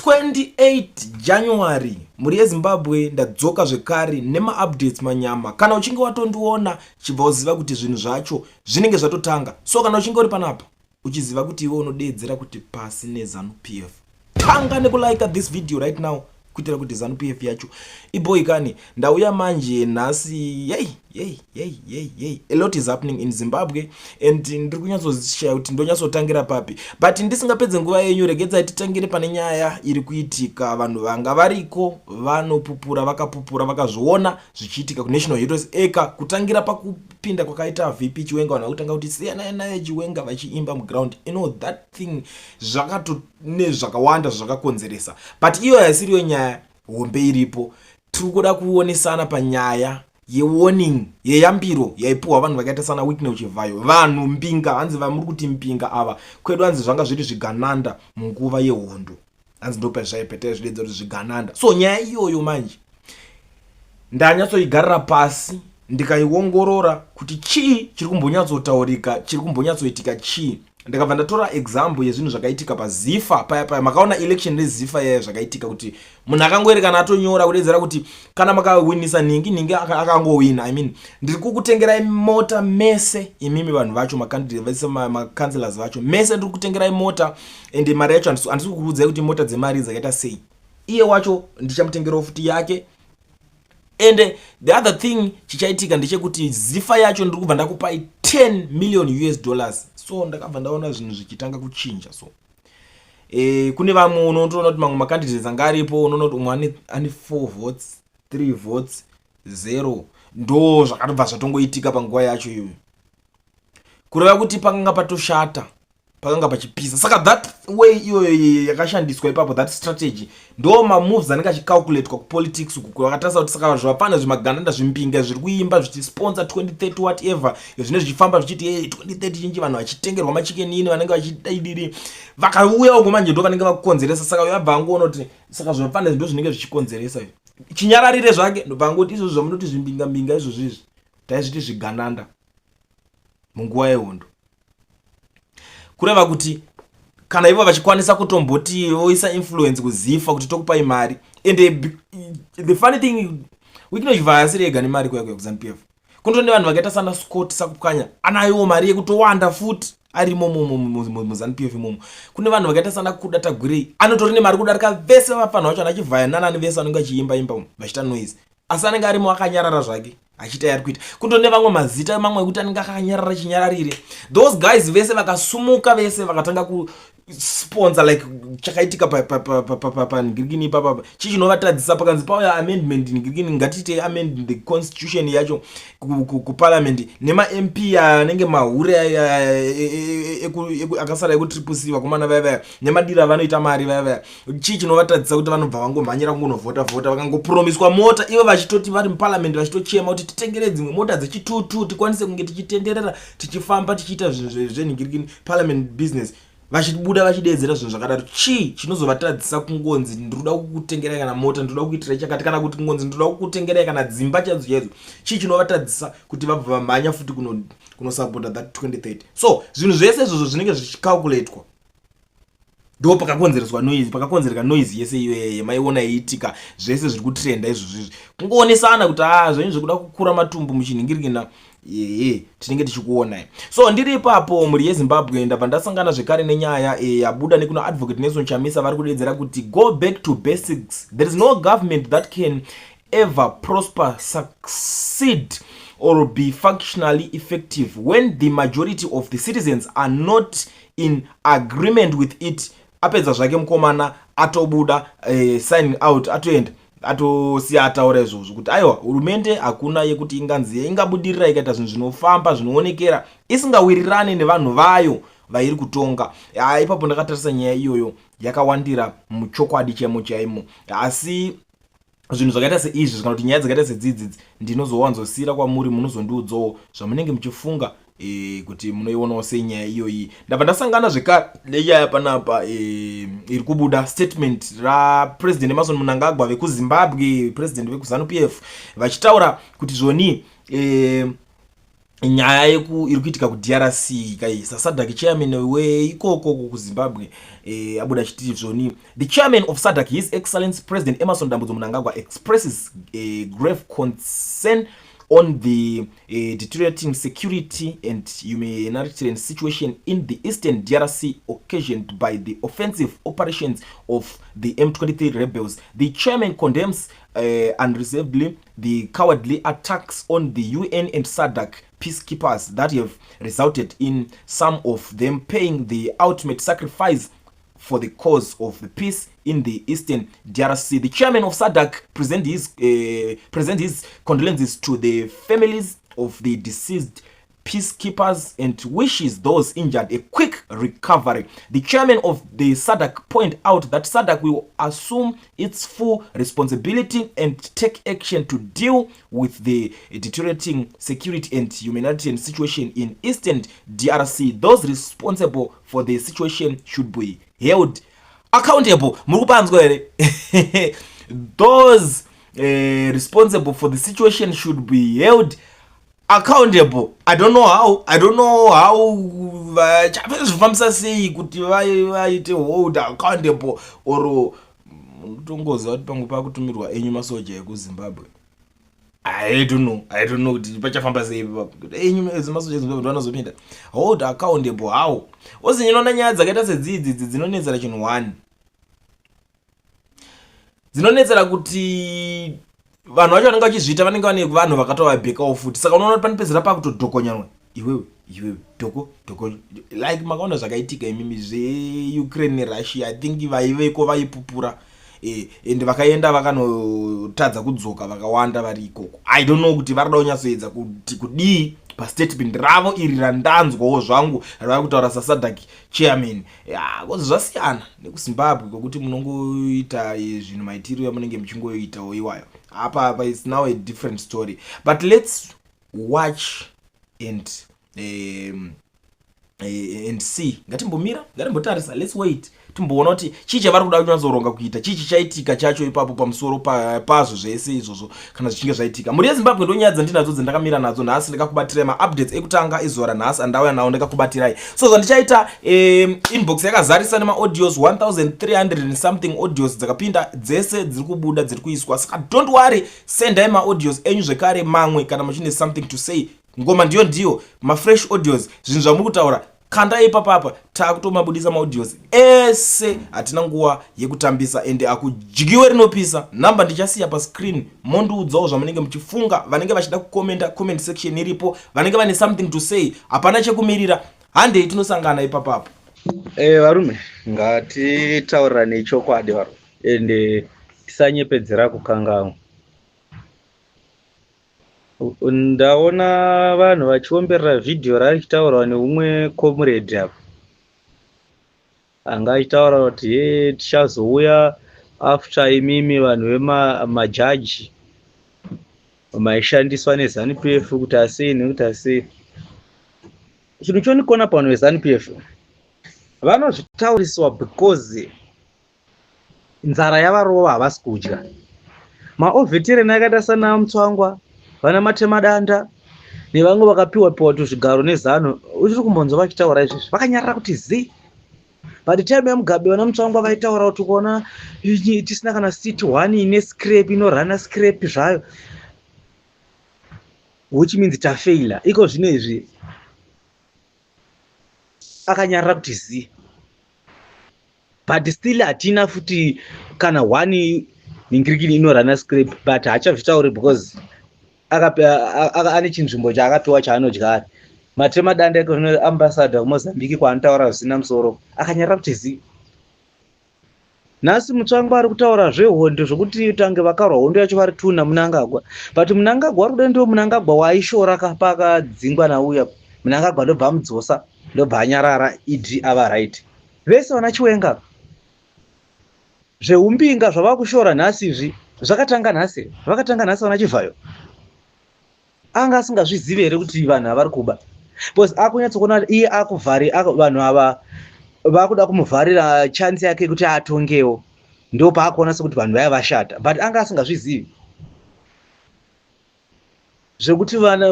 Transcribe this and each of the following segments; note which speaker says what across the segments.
Speaker 1: 28 January muri yeZimbabwe ndadzoka zvekare nema-updates manyama. Kana uchinge watondiona chibva uziva kuti zvinhu zvacho zvinenge zvatotanga. So kana uchinge uri panapa uchiziva kuti iwe unodeedzera kuti pasi neZANU-PF, tanga nekulike this video right now kuitira kuti ZANU-PF yacho iboyikane. Ndauya manje nhasi a lot is happening in Zimbabwe and ndiri kunyatsozishaya kuti ndonyatsotangira papi, but ndisingapedze nguva yenyu regedzai titangire pane nyaya iri kuitika. Vanhu vanga variko vanopupura, vakapupura, vakazviona zvichiitika kuNational Heroes Acre, kutangira pakupinda kwakaita VP Chiwenga. Vanhu vakutanga kuti siyana naye Chiwenga vachiimba muground. You know that thing zvakawanda zvakakonzeresa, but iyo haisiriyo nyaya hombe iripo. Tiri kuda kuonesana panyaya yewarning yeyambiro yaipuwa vanhu vakaita sana Wycliffe Uchivhayo. Vanhu mpinga, hanzi vamuri kuti mpinga ava kwedu hanzi zvanga zviri zvigananda munguva yehondo, hanzi ndo pazvaipetera zvidedza kuti zvigananda. So nyaya iyoyo manje ndanyatsoigarira pasi ndikaiongorora kuti chii chiri kumbonyatsotaurika, chiri kumbonyatsoitika chii. Ndakabva ndatora example yezvinhu zvakaitika paZIFA paya makaona election reZIFA yaya zvakaitika kuti munhu akangoerekana atonyora kudedzera kuti kana makawinisa ningi akangowina. I mean ndiri kukutengerai mota mese imimi vanhu vacho makanselors vacho mese ndiri kutengerai mota ende mari yacho handisi kukuudzai kuti mota dzemari dzakaita sei. Iye wacho ndichamutengera futi yake. And the other thing chichaitika ndechekuti ZIFA yacho ndiri kubva ndakupai $10 million. So ndakabva ndaona zvinhu zvichitanga kuchinja. So kune vamwe unotoona kuti mamwe macandidates anga aripo, unoona kuti umwe ane 4 votes 3 votes 0. Ndo zvakatobva zvatongoitika panguva yacho iyoyo, kureva kuti pakanga patoshata, pakanga pachipisa. Saka that way iyoyo yakashandiswa ipapo, that strategy ndo mamoves anenge achicalculatewa kupolitics uku kwakatarisa kuti saka zvapana zvimagandanda zvimpinga zviri kuimba zvichisponsor 2030 whatever zvine zvichifamba zvichiti 2030 chinji vanhu vachitengerwa machikenini vanenge vachidaidiri vakauya uko manje ndo vanenge vakukonzeresa. Saka yabva angoona kuti saka zvapana ndo zvinenge zvichikonzeresa chinyararire zvake ndopangoti izvo zvamunoti zvimbinga izvo zvizvi taizviti zvigananda munguva yehondo, kureva kuti kana ivo vachikwanisa kutomboti voisa influence kuZIFA kuti tokupai mari. And the funny thing, Wycliffe Uchivhayo asiri ega nemari kuya kuZANU-PF. Kunotone vanhu vakaita sana Scott Sakupkanya anayo mari yekutowanda futi arimo muZANU-PF imomo. Kune vanhu vakaita sana Kuda Tagurei anotori nemari kudarika vese vafana vacho anachivhaya nanani vese vanenge vachiimba vachita noise, asi anenge arimo akanyarara zvake achita yari kuita. Kutone vamwe mazita mamwe ekuti anenge akanyarara chinyararire. Those guys vese vakasumuka, vese vakatanga kusponsor like chakaitika pa ngirigini papa chichinovatadzisa pakanzi pauya amendment ngirigini ngatite amend the constitution yacho ku parliament nema MP anenge mahure akasara ekutriple vakomana vaya nemadira vanoita mari vaya chichinovatadzisa kuti vanobva vangomhanyira kungovhota vakangopromiswa mota ivo vachitoti vari muparliament vachitochema kuti titengere dzimwe mota dzechitutu tikwanise kunge tichitenderera tichifamba tichiita zvenhingirigini parliament business. Vachibuda vachideedzera zvinhu zvakadaro. Chii chinozovatadzisa kungonzi ndinoda kukutengerai kana mota, ndinoda kukuitirai chakati, kana kuti kungonzi ndinoda kukutengerai kana dzimba chadzo. Chii chinovatadzisa kuti vabva vamhanya futi kunosapota that 2030. So zvinhu zvese izvozvo zvinenge zvichicalculatewa ndo pakakonzereswa noise, pakakonzereka noise yese iyoyo maiona iitika zvese zviri kutrenda izvozvo kungoonesana kuti zvenyu zvekuda kukura matumbu muchinhingirikina tinenge tichikuona. So ndiri ipapo muri yeZimbabwe ndabva ndasangana zvekare nenyaya yabuda nekuno Advocate Nelson Chamisa vari kudeedzera kuti go back to basics. There is no government that can ever prosper, succeed or be functionally effective when the majority of the citizens are not in agreement with it. Apedza zvake mukomana atobuda signing out atoenda atosiya ataura izvozvo kuti aiwa hurumende hakuna yekuti inganzi ingabudirira ikaita zvinhu zvinofamba zvinoonekera isingawirirane nevanhu vayo vairi kutonga. Ipapo ndakatarisa nyaya iyoyo yakawandira muchokwadi chaimo, asi zvinhu zvakaita seizvi kana kuti nyaya dzakaita sedzidzi ndinozowanzosira kwamuri munozondiudzawo zvamunenge muchifunga kuti munoionawo senyaya iyoyi. Ndabva ndasangana zvekare nenyaya panapa iri kubuda statement raPresident Emmerson Mnangagwa vekuZimbabwe, president vekuZANU-PF vachitaura kuti zvoni nyaya iri kuitika kuDRC kaisa SADC chairman weikoko kuZimbabwe abuda chitiri zvoni. The chairman of SADC, His Excellency President Emmerson Dambudzo Mnangagwa, expresses grave concern on the deteriorating security and humanitarian situation in the eastern DRC occasioned by the offensive operations of the M23 rebels. The chairman condemns unreservedly the cowardly attacks on the UN and SADC peacekeepers that have resulted in some of them paying the ultimate sacrifice for the cause of the peace in the eastern DRC. The chairman of SADC present his condolences to the families of the deceased peacekeepers and wishes those injured a quick recovery. The chairman of the SADC point out that SADC will assume its full responsibility and take action to deal with the deteriorating security and humanitarian situation in eastern DRC. Those responsible for the situation should be held accountable. Those responsible for the situation should be held accountable. I don't know how zvifambisa sei kuti vaite hold accountable or mutongoza kuti pangu pakutumirwa enyu masoja ekuZimbabwe. I don't know kuti pachafamba sei enyu masoja eZimbabwe vanozopinda hold accountable how ozinyona nyaya dzakaita sedzidzi dzinonetsera chinhu 1 dzinonetsera kuti vanhu vacho vanenge vachizviita vanenge vane vanhu vakatovabhekawo futi. Saka unoona kuti panopedzera pakutodhokonyanwa iwewe dhoko like makaona zvakaitika imimi zveUkraine neRussia. I think vaiveko vaipupura and vakaenda vakanotadza kudzoka vakawanda vari ikoko. I don't know kuti varida kunyatsoedza kuti kudii pastatement ravo iri randanzwawo zvangu rava kutaura saSADC chairman. Kozi zvasiyana nekuZimbabwe kwekuti munongoita zvinhu maitiro amunenge muchingoitawo iwayo. Apa it's now a different story, but let's watch and see. Ngatimbotarisa, let's wait timboona kuti chii chavari kuda kunyatsoronga kuita, chii chichaitika chacho ipapo pamusoro pazvo zvese izvozvo kana zvichinge zvaitika. Muri yeZimbabwe ndonyaya dzandinadzo dzendakamira nadzo nhasi. Ndakakubatirai maupdates ekutanga izora nhasi andauya nawo ndakakubatirai. So zvandichaita inbox yakazarisa nemaaudios 1300 and something audios dzakapinda dzese dziri kubuda dziri kuiswa. Saka don't worry, sendai maaudios enyu zvekare mamwe kana muchine something to say. Ngoma ndiyo mafresh audios, zvinhu zvamuri kutaura kanda ipapapa takutomabudisa maaudios ese. Hatina nguva yekutambisa ende akujigiwe rinopisa. Namba ndichasiya pa screen, mondiudzawo zvamunenge muchifunga. Vanenge vachida kukomenta, comment section iripo. Vanenge vane something to say, hapana chekumirira, handei tinosangana ipapapo.
Speaker 2: Varume, ngatitaurirane chokwadi varume ende tisanyepedzera kukanganwa. Ndaona vanhu vachiomberera vhidhiyo rachitaurwa neumwe comrade apo. Anga achitaura kuti tichazouya after imimi vanhu vemajaji maishandiswa neZANU-PF kuti asei nekuti asei. Chinhu chondikona pavanhu veZANU-PF vanozvitauriswa because nzara yavarova havasi kudya. Maovetereni akaita sana Mutsvangwa, vana Matemadanda nevamwe vakapiwa tuzvigaro neZANU, uchiri kumbonzwa vachitaura izvozvo vakanyarara kuti zi. But time yaMugabe vana Mutsvangwa vaitaura kuti kuona tisina kana seat 1 ine scrape inorana scrape zvayo, which means tafaila. Iko zvino izvi akanyarara kuti zi. But still hatina futi kana 1 ningirikini inorana scrape, but hachavitauri because ane chinzvimbo chaakapiwa chaanodyara. Matemadanda iko zvino ambassador kuMozambique kwaanotaura zvisina musoro akanyarara kuti zi. Nhasi Mutsvangwa ari kutaura zvehondo zvokuti tange vakarwa hondo yacho vari tuna Mnangagwa, but Mnangagwa ari kuda ndiwo Mnangagwa waishora pakadzingwa nauya. Mnangagwa ndobva amudzosa ndobva anyarara idhi ava right. Vese vana Chiwenga zveumbinga zvava kushora nhasi izvi zvakatanga nhasi vana Chivhayo. Anga asingazvizivi here kuti vanhu avari kuba, because akunyatsokuona kuti iye vanhu ava vakuda kumuvharira chance yake kuti atongewo, ndo paakuona sekuti vanhu vaya vashata, but anga asingazvizivi. zvekuti vana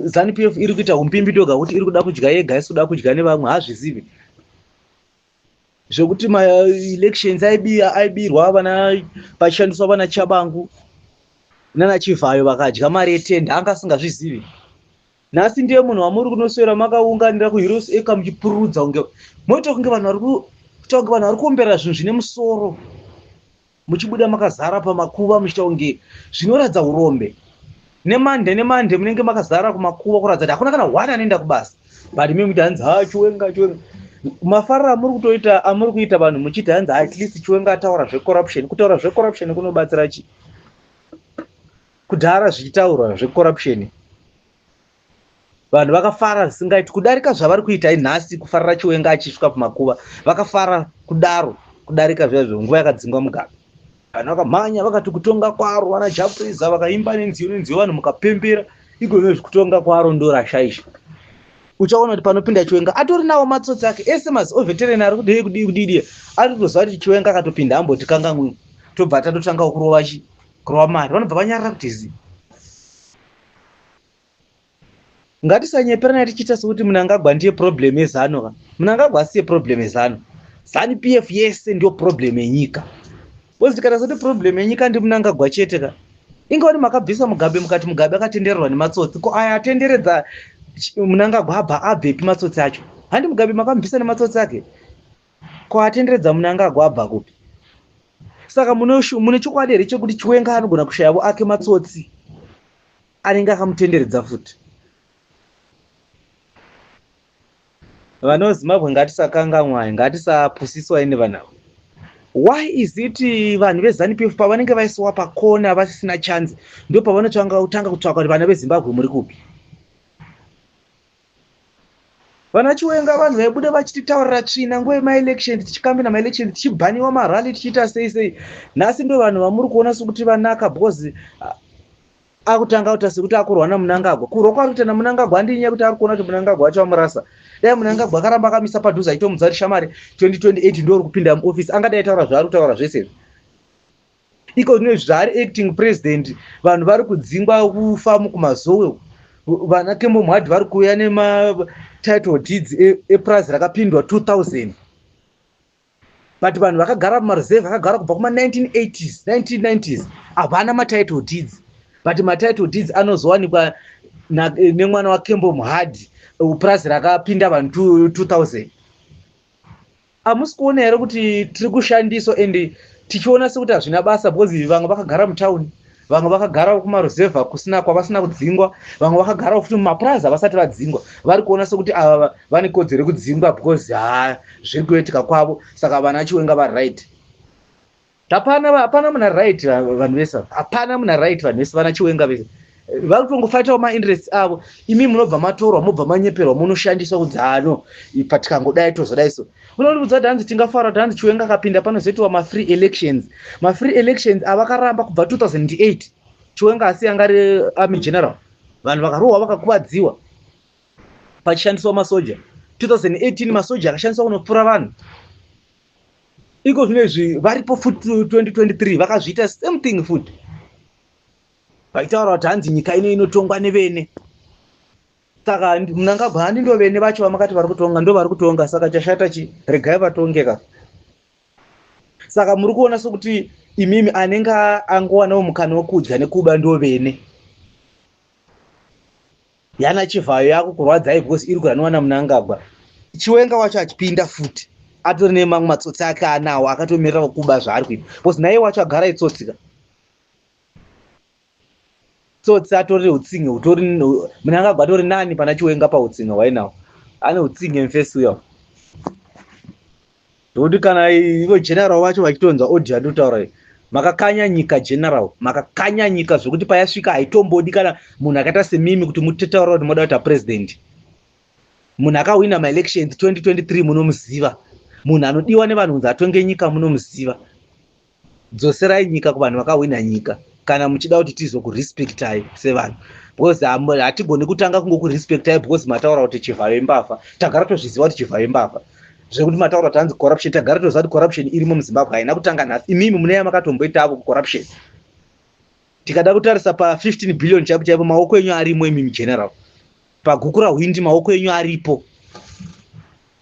Speaker 2: ZANU-PF iri kuita umpimbi toga kuti iri kuda kudya yega isi kuda kudya nevamwe hazvizivi. Zvekuti ma-elections aibirwa vana pachishandiswa vana Chabangu nana Chivhayo vakadya mari yetenda anga asingazvizivi. Nhasi ndiye munhu wamuri kunoswera makaunganira kuHeroes Acre muchipururudza kunge moita kunge vanhu vari kuombera zvinhu zvine musoro, muchibuda makazara pamakuva muchiita kunge zvinoratidza urombe. Nemande munenge makazara kumakuva kuratidza kuti hakuna kana one anoenda kubasa. But mimi kuti hanzi Chiwenga mafariro amuri kuita vanhu muchiti hanzi at least Chiwenga ataura zvecorruption. Kutaura zvecorruption kunobatsira chi? Kudhara zvichitaurwa zvecorruption vanhu vakafara zvisingaiti kudarika zvavari kuita nhasi. Kufarira Chiwenga achisvika kumakuva vakafara kudaro kudarika zvaizvo nguva yakadzingwa Mugabe. Vanhu vakamhanya vakati kutonga kwaro, vana Japreza vakaimba nenziyo vanhu mukapembera. Igonezvi kutonga kwaro ndorashaisha. Uchaona kuti panopinda Chiwenga atori nawo matsotsi ake ese mazi-veteran ari kudii ari kutozva kuti Chiwenga akatopinda amboti kanganwi tobva tatotanga kurova mari vanobva vanyarara kuti zi. Ngatisanyeperana tichiita sekuti Mnangagwa ndiye problem yeZANU. Mnangagwa asiye problem yeZANU. ZANU-PF yese ndio problem yenyika. Wozikana kuti problem yenyika ndi Mnangagwa chete ka. Ingoti makabvisa Mugabe mukati Mugabe akatendererwa nematsotsi. Ko aya atenderedza Mnangagwa abvepi matsotsi acho? Handi Mugabe makambvisa nematsotsi ake. Ko atenderedza Mnangagwa abva kupi? Saka mune chokwadi here chekuti Chiwenga anogona kushayawo ake matsotsi anenge akamutenderedza futi. Vana veZimbabwe ngatisakanganwa, ngatisapusiswa nevanhu. Why is it vanhu veZANU-PF pavanenge vaisiwa pakona vasisina chance ndio pavanotanga kutsvaka kuti vana veZimbabwe muri kupi? Vana Chiwenga vanhu vaibuda vachititaurira tsvina nguva yemaelection, tichikambira maelection, tichibhaniwa marali, tichiita sei. Nhasi ndio vanhu vamuri kuona sekuti vanaka because akutanga kuita sekuti akurwa naMnangagwa. Kurwa kwari kuita naMnangagwa handinyaya kuti ari kuona kuti Mnangagwa wacho amurasa. Dai Mnangagwa akaramba akamisa padhuze aitomudza kuti shamari 2028 ndio uri kupinda muofisi, angadai taura zvaari kutaura zvese. Iko zvino zvaari acting president, vanhu vari kudzingwa kufa mukumazowe. Vana Kembo Mhadhi vari kuuya nema-title deeds eprize rakapindwa 2000. But vanhu vakagara mumareserve vakagara kubva kuma-1980s 1990s havana ma-title deeds. But ma-title deeds anozowanikwa nemwana waKembo Mhadhi prize rakapinda vanhu 2000. Hamusi kuona here kuti tiri kushandiswa ende tichiona sekuti hazvina basa because vamwe vakagara mutauni, vamwe vakagara kumareserve kusina kwavasina kudzingwa, vamwe vakagara futi mumaprize havasati vadzingwa. Vari kuona sekuti ava vane kodzero yekudzingwa because zviri kuitika kwavo. Saka vana Chiwenga vari right. Hapana muna right vanhu vese, hapana muna right vanhu vese vana Chiwenga vese. Vari kutongofaitawo ma-interests avo. Imi munobva matorwa, mobva manyeperwa, munoshandiswa kuti patikangodai tozodai so. Unoudza kuti hanzi tingafara kuti hanzi Chiwenga akapinda panozoitiwa ma-free elections. Ma-free elections avakaramba kubva 2008. Chiwenga asi angari army general. Vanhu vakarohwa vakakuvadziwa pachishandiswa masoja. 2018 masoja akashandiswa kunopfura vanhu. Iko zvinezvi varipo futi 2023 vakazviita same thing futi. Vaitaura kuti hanzi nyika ino inotongwa nevene. Saka Mnangagwa handi ndo vene vacho vamakati vari kutonga ndo vari kutonga. Saka chashata regai vatongeka. Saka muri kuona sekuti imimi anenge angowanawo mukana wekudya nekuba ndo vene. Yana Chivhayo yako kurwadzai because iri kuraniwa Mnangagwa. Chiwenga wacho achipinda futi atori nemamwe matsotsi ake anawo akatomirira kuba zvaari kuita because naye wacho agara itsotsika. Tsotsi atori utsinge utori Mnangagwa atori nani pana Chiwenga pautsinge hwainawo. Ane utsinge mfesi uyo. Ndokuti kana ivo general wacho vachitonza audio anotaura makakanya nyika general, makakanya nyika zvokuti payasvika haitombodi kana munhu akaita semimi kuti mutitaura kuti moda kuita president. Munhu akawina ma-elections 2023 munomuziva. Munhu anodiwa nevanhu kunzi atonge nyika munomuziva. Dzoserai nyika kuvanhu vakawina nyika kana muchida kuti tizokurespectai sevanhu. Because hatigoni kutanga kungokurespectai because mataura kuti Chivhayo imbafa. Tagara tozviziva kuti Chivhayo imbafa. Zvekuti mataura kuti hanzi corruption, tagara toziva kuti corruption irimo muZimbabwe haina kutanga nhasi. Imimi mune yamakatomboita avo corruption. tikada kutarisa pa15 billion chaipo chaipo maoko enyu arimo imi general, pagukura hwindi maoko enyu aripo.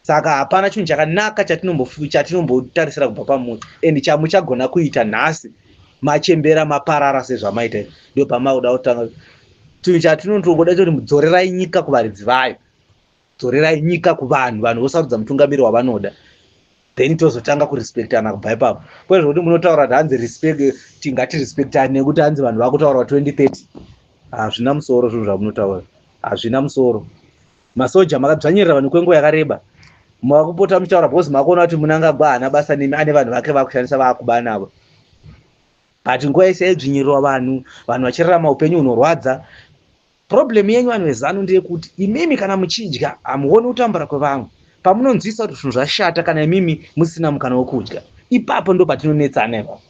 Speaker 2: Saka hapana chinhu chakanaka chatinombotarisira kubva pamunhu, and chamuchagona kuita nhasi machembera maparara sezvamaita. Ndio pamakuda kutanga chinhu chatinongoda kuti mudzorerai nyika kuvaridzi vayo, dzorerai nyika kuvanhu, vanhu vosarudza mutungamiri wavanoda, then tozotanga kurespectana kubva ipapo. Kwezvo kuti munotaura kuti hanzi respect, tingati respectane nekuti hanzi vanhu vakutaura 2030, hazvina musoro zvinhu zvamunotaura, hazvina musoro. Masoja makadzvanyirira vanhu kwenguva yakareba, makupota muchitaura because makuona kuti Mnangagwa haana basa nemi, ane vanhu vake vakushandisa vaakuba navo. But nguva yese yaidzvinyirirwa vanhu vachirarama upenyu hunorwadza. Problem yenyu vanhu vezanu ndeyekuti imimi kana muchidya hamuoni kutambura kwevamwe. Pamunonzwisa kuti zvinhu zvashata kana imimi musina mukana wokudya, ipapo ndo patinonetsana ipapo.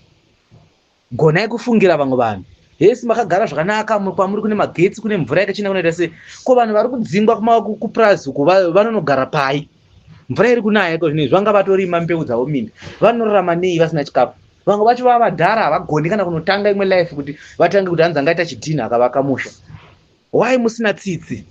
Speaker 2: Gonai kufungira vamwe vanhu. Yesi makagara zvakanaka, kwamuri kune magetsi, kune mvura yakachena, kunoita sei? Ko vanhu vari kudzingwa kupurazi uku vanonogara pai? Mvura iri kunaya iko zvinezvi, vanga vatorima mbeu dzavo minda, vanorarama nei vasina chikafu? Vamwe vacho vava madhara, havagoni kana kunotanga imwe life kuti vatange kuti hanzi angaita chidhina akavaka musha. Why musina tsitsi?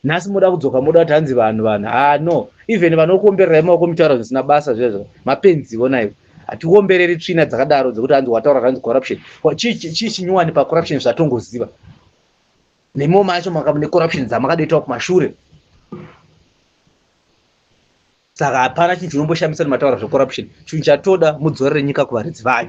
Speaker 2: Nhasi moda kudzoka moda kuti hanzi vanhu no, even vanokuombererai maoko mutaura zvisina basa zvezvo, mapenzi wona ivo. Hatiombereri tsvina dzakadaro dzekuti hanzi wataura hanzi corruption. Chii chinyuwani pacorruption zvatongoziva? Nemo macho makabune corruption dzamakadaitawo kumashure. Saka hapana chinhu chinomboshamisa mataura zvecorruption. Chinhu chatoda mudzorere nyika kuvaridzi vayo.